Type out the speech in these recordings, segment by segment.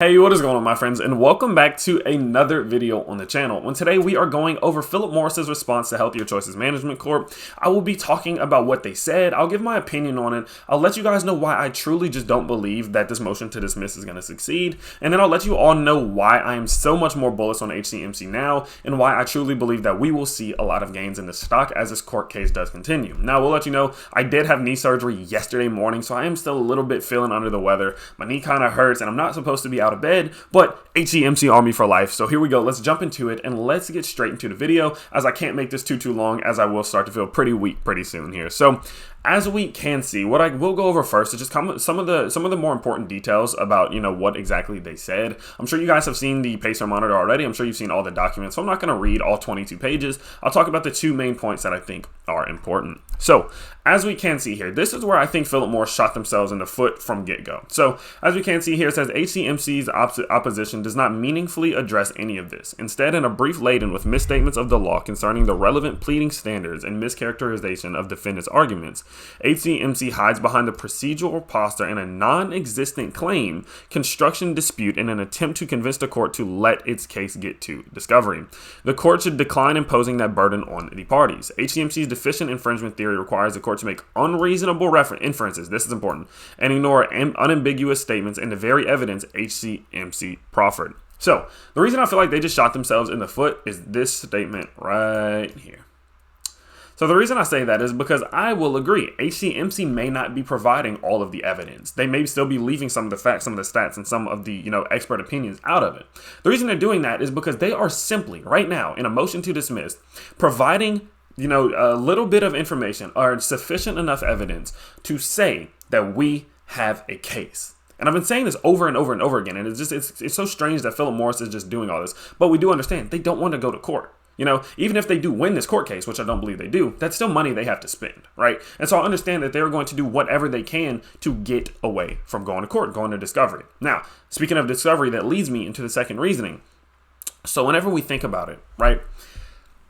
Hey, what is going on, my friends, and welcome back to another video on the channel. And today we are going over Philip Morris's response to Healthier Choices Management Corp. I will be talking about what they said. I'll give my opinion on it. I'll let you guys know why I truly just don't believe that this motion to dismiss is going to succeed. And then I'll let you all know why I am so much more bullish on HCMC now and why I truly believe that we will see a lot of gains in the stock as this court case does continue. Now, we'll let you know I did have knee surgery yesterday morning, so I am still a little bit feeling under the weather. My knee kind of hurts and I'm not supposed to be out of bed, but HCMC Army for life. So here we go. Let's jump into it and let's get straight into the video, as I can't make this too long, as I will start to feel pretty weak pretty soon here. So as we can see, what I will go over first is just some of the more important details about, what exactly they said. I'm sure you guys have seen the Pacer monitor already. I'm sure you've seen all the documents, so I'm not going to read all 22 pages. I'll talk about the two main points that I think are important. So as we can see here, this is where I think Philip Morris shot themselves in the foot from get-go. So as we can see here, it says HCMC's opposition does not meaningfully address any of this. Instead, in a brief laden with misstatements of the law concerning the relevant pleading standards and mischaracterization of defendants' arguments, HCMC hides behind the procedural posture in a non-existent claim construction dispute in an attempt to convince the court to let its case get to discovery. The court should decline imposing that burden on the parties. HCMC's deficient infringement theory requires the court to make unreasonable inferences, this is important, and ignore unambiguous statements and the very evidence HCMC proffered. So the reason I feel like they just shot themselves in the foot is this statement right here. So the reason I say that is because I will agree, HCMC may not be providing all of the evidence. They may still be leaving some of the facts, some of the stats, and some of the expert opinions out of it. The reason they're doing that is because they are simply, right now, in a motion to dismiss, providing a little bit of information or sufficient enough evidence to say that we have a case. And I've been saying this over and over and over again, and it's so strange that Philip Morris is just doing all this. But we do understand they don't want to go to court. Even if they do win this court case, which I don't believe they do, that's still money they have to spend, right? And so I understand that they're going to do whatever they can to get away from going to court, going to discovery. Now, speaking of discovery, that leads me into the second reasoning. So whenever we think about it, right,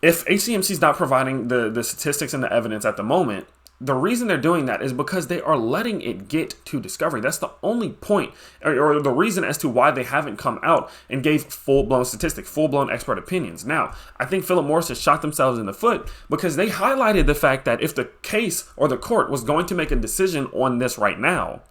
if HCMC is not providing the statistics and the evidence at the moment, the reason they're doing that is because they are letting it get to discovery. That's the only point or the reason as to why they haven't come out and gave full-blown statistics, full-blown expert opinions. Now, I think Philip Morris has shot themselves in the foot because they highlighted the fact that if the case or the court was going to make a decision on this right now,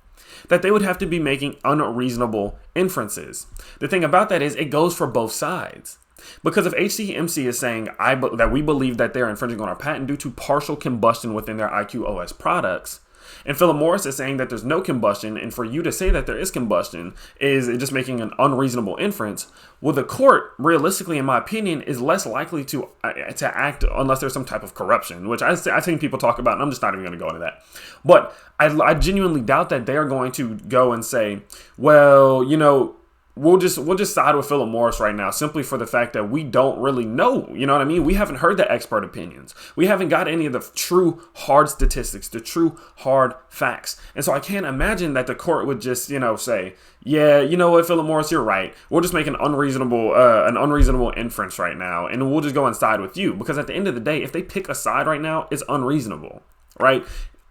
that they would have to be making unreasonable inferences. The thing about that is it goes for both sides. Because if HCMC is saying that we believe that they're infringing on our patent due to partial combustion within their IQOS products, and Philip Morris is saying that there's no combustion, and for you to say that there is combustion is just making an unreasonable inference, well, the court, realistically, in my opinion, is less likely to act unless there's some type of corruption, which I've seen people talk about, and I'm just not even going to go into that. But I genuinely doubt that they are going to go and say, well, we'll just side with Philip Morris right now simply for the fact that we don't really know. You know what I mean? We haven't heard the expert opinions. We haven't got any of the true hard statistics, the true hard facts. And so I can't imagine that the court would just, say, yeah, you know what, Philip Morris, you're right. We'll just make an unreasonable inference right now, and we'll just go and side with you. Because at the end of the day, if they pick a side right now, it's unreasonable, right?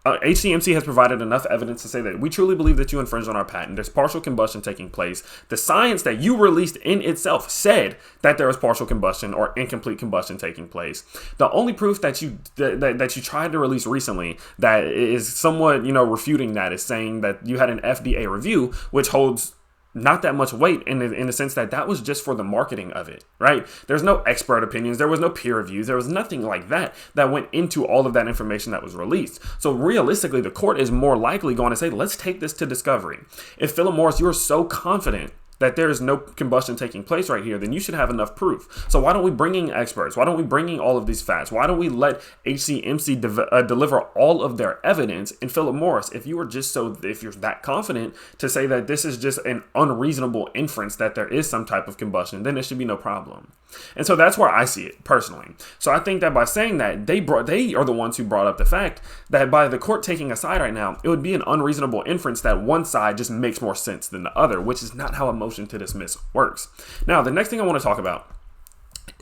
HCMC has provided enough evidence to say that we truly believe that you infringed on our patent. There's partial combustion taking place. The science that you released in itself said that there was partial combustion or incomplete combustion taking place. The only proof that you tried to release recently that is somewhat refuting that is saying that you had an FDA review, which holds not that much weight in the sense that was just for the marketing of it, right? There's no expert opinions. There was no peer reviews. There was nothing like that went into all of that information that was released. So realistically, the court is more likely going to say, let's take this to discovery. If Philip Morris, you're so confident that there is no combustion taking place right here, then you should have enough proof. So why don't we bring in experts? Why don't we bring in all of these facts? Why don't we let HCMC deliver all of their evidence? And Philip Morris, if you're that confident to say that this is just an unreasonable inference that there is some type of combustion, then it should be no problem. And so that's where I see it personally. So I think that by saying that, they are the ones who brought up the fact that by the court taking a side right now, it would be an unreasonable inference that one side just makes more sense than the other, which is not how a motion to dismiss works. Now, the next thing I want to talk about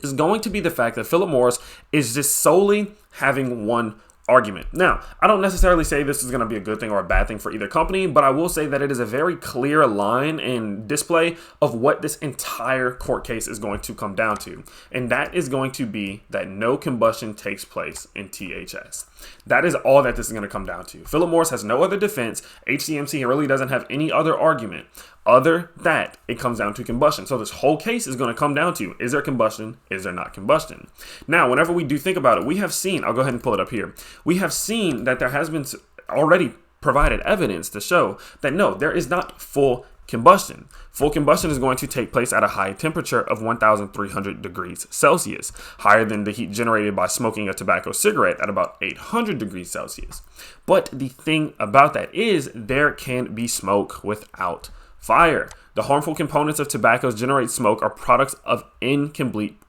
is going to be the fact that Philip Morris is just solely having one argument. Now, I don't necessarily say this is going to be a good thing or a bad thing for either company, but I will say that it is a very clear line and display of what this entire court case is going to come down to. And that is going to be that no combustion takes place in THS. That is all that this is going to come down to. Philip Morris has no other defense. HCMC really doesn't have any other argument. Other that it comes down to combustion. So this whole case is going to come down to, is there combustion? Is there not combustion? Now, whenever we do think about it, we have seen, I'll go ahead and pull it up here. We have seen that there has been already provided evidence to show that no, there is not full combustion. Full combustion is going to take place at a high temperature of 1,300 degrees Celsius, higher than the heat generated by smoking a tobacco cigarette at about 800 degrees Celsius. But the thing about that is there can be smoke without fire. The harmful components of tobacco generate smoke are products of incomplete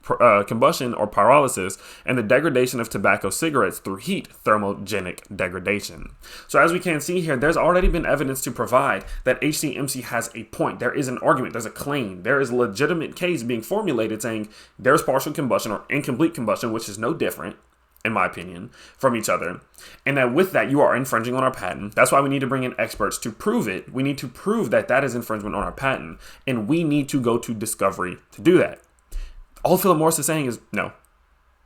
combustion or pyrolysis and the degradation of tobacco cigarettes through heat, thermogenic degradation. So as we can see here, there's already been evidence to provide that HCMC has a point. There is an argument, there's a claim, there is a legitimate case being formulated saying there's partial combustion or incomplete combustion, which is no different, in my opinion, from each other. And that with that, you are infringing on our patent. That's why we need to bring in experts to prove it. We need to prove that that is infringement on our patent. And we need to go to discovery to do that. All Philip Morris is saying is no.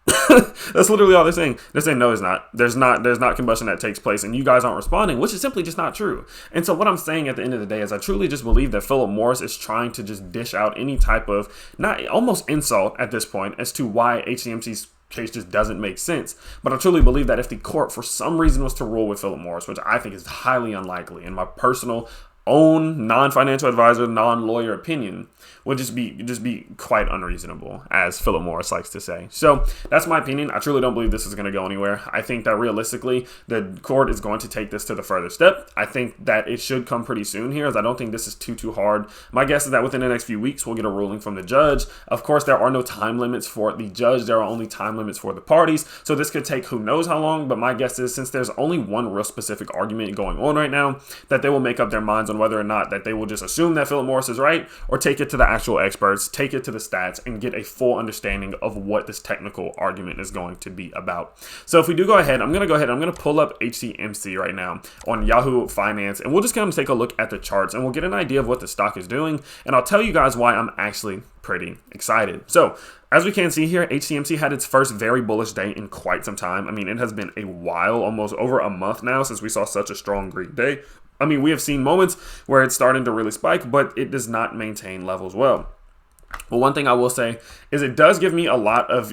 That's literally all they're saying. They're saying no, it's not. There's not combustion that takes place, and you guys aren't responding, which is simply just not true. And so what I'm saying at the end of the day is I truly just believe that Philip Morris is trying to just dish out any type of, not almost insult at this point, as to why HCMC's case just doesn't make sense. But I truly believe that if the court for some reason was to rule with Philip Morris, which I think is highly unlikely in my personal own non-financial advisor, non-lawyer opinion, would just be quite unreasonable, as Philip Morris likes to say. So that's my opinion. I truly don't believe this is going to go anywhere. I think that realistically, the court is going to take this to the further step. I think that it should come pretty soon here, as I don't think this is too hard. My guess is that within the next few weeks, we'll get a ruling from the judge. Of course, there are no time limits for the judge. There are only time limits for the parties. So this could take who knows how long, but my guess is since there's only one real specific argument going on right now, that they will make up their minds on whether or not that they will just assume that Philip Morris is right or take it to the actual experts, take it to the stats, and get a full understanding of what this technical argument is going to be about. So if we do go ahead, I'm going to pull up HCMC right now on Yahoo Finance, and we'll just kind of take a look at the charts, and we'll get an idea of what the stock is doing, and I'll tell you guys why I'm actually pretty excited. So as we can see here, HCMC had its first very bullish day in quite some time. I mean, it has been a while, almost over a month now, since we saw such a strong green day. I mean, we have seen moments where it's starting to really spike, but it does not maintain levels well. Well, one thing I will say is it does give me a lot of,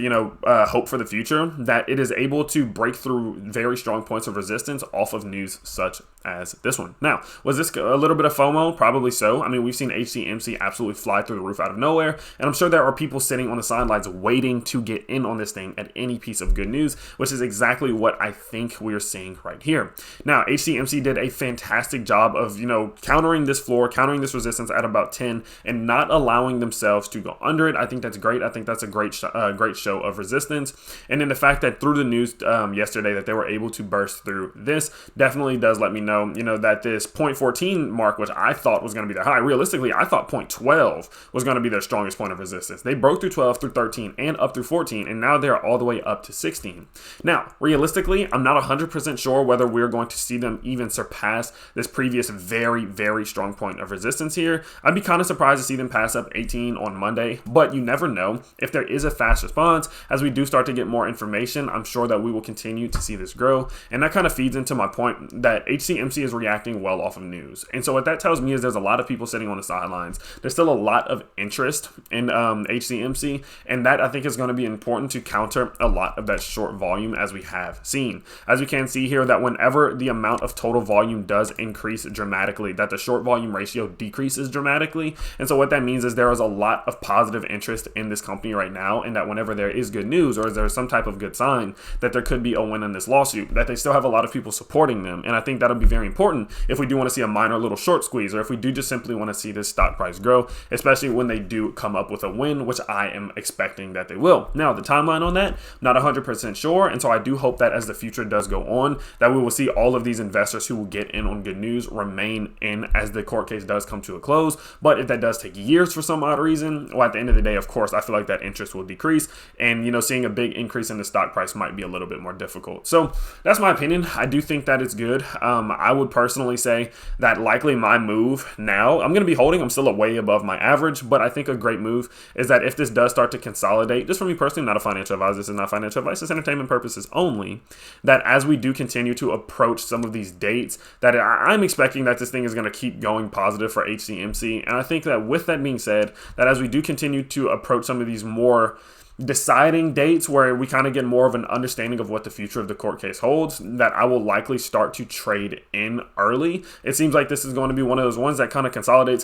hope for the future that it is able to break through very strong points of resistance off of news such as this one. Now, was this a little bit of FOMO? Probably so. I mean, we've seen HCMC absolutely fly through the roof out of nowhere, and I'm sure there are people sitting on the sidelines waiting to get in on this thing at any piece of good news, which is exactly what I think we're seeing right here. Now, HCMC did a fantastic job of, countering this floor, countering this resistance at about 10 and not allowing themselves to go under it. I think that's great. I think that's a great show of resistance. And then the fact that through the news yesterday that they were able to burst through this definitely does let me know, that this 0.14 mark, which I thought was going to be their high, realistically, I thought 0.12 was going to be their strongest point of resistance. They broke through 12, through 13, and up through 14, and now they're all the way up to 16. Now, realistically, I'm not 100% sure whether we're going to see them even surpass this previous very, very strong point of resistance here. I'd be kind of surprised to see them pass up 18 on Monday, but you never know. If there is a fast response, as we do start to get more information, I'm sure that we will continue to see this grow. And that kind of feeds into my point that HCMC is reacting well off of news. And so what that tells me is there's a lot of people sitting on the sidelines. There's still a lot of interest in HCMC, and that I think is going to be important to counter a lot of that short volume as we have seen. As we can see here, that whenever the amount of total volume does increase dramatically, that the short volume ratio decreases dramatically. And so what that means is there is a lot of positive interest in this company right now, and that whenever there is good news or there's some type of good sign that there could be a win in this lawsuit, that they still have a lot of people supporting them. And I think that'll be very important if we do want to see a minor little short squeeze, or if we do just simply want to see this stock price grow, especially when they do come up with a win, which I am expecting that they will. Now, the timeline on that, not 100% sure, and so I do hope that as the future does go on, that we will see all of these investors who will get in on good news remain in as the court case does come to a close. But if that does take years for some odd reason, well, at the end of the day, of course, I feel like that interest will decrease, and seeing a big increase in the stock price might be a little bit more difficult. So that's my opinion. I do think that it's good. I would personally say that likely my move now, I'm going to be holding. I'm still way above my average, but I think a great move is that if this does start to consolidate, just for me personally, not a financial advisor, this is not financial advice, it's entertainment purposes only, that as we do continue to approach some of these dates, that I'm expecting that this thing is going to keep going positive for HCMC. And I think that with that being said, that as we do continue to approach some of these more deciding dates where we kind of get more of an understanding of what the future of the court case holds, that I will likely start to trade in early. It seems like this is going to be one of those ones that kind of consolidates,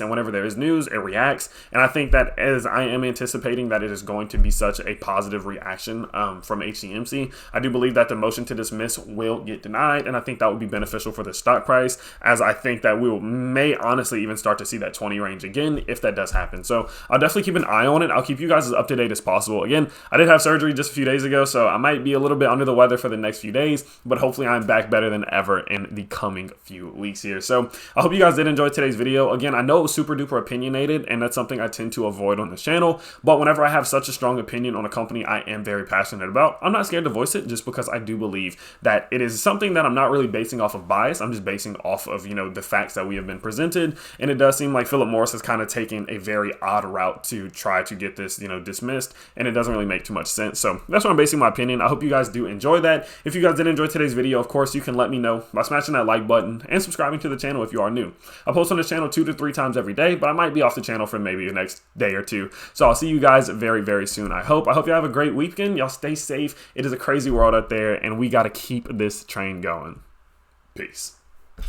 and whenever there is news, it reacts. And I think that as I am anticipating that it is going to be such a positive reaction from HCMC, I do believe that the motion to dismiss will get denied, and I think that would be beneficial for the stock price, as I think that we may honestly even start to see that 20 range again if that does happen. So I'll definitely keep an eye on it. I'll keep you guys as up to date as possible. Again, I did have surgery just a few days ago, so I might be a little bit under the weather for the next few days, but hopefully I'm back better than ever in the coming few weeks here. So I hope you guys did enjoy today's video. Again, I know it was super duper opinionated, and that's something I tend to avoid on this channel, but whenever I have such a strong opinion on a company I am very passionate about, I'm not scared to voice it, just because I do believe that it is something that I'm not really basing off of bias. I'm just basing off of, the facts that we have been presented, and it does seem like Philip Morris has kind of taken a very odd route to try to get this, dismissed, and it doesn't really make too much sense. So that's why I'm basing my opinion. I hope you guys do enjoy that. If you guys did enjoy today's video, of course, you can let me know by smashing that like button and subscribing to the channel if you are new. I post on this channel 2 to 3 times every day, but I might be off the channel for maybe the next day or two. So I'll see you guys very, very soon. I hope you have a great weekend. Y'all stay safe. It is a crazy world out there, and we got to keep this train going. Peace.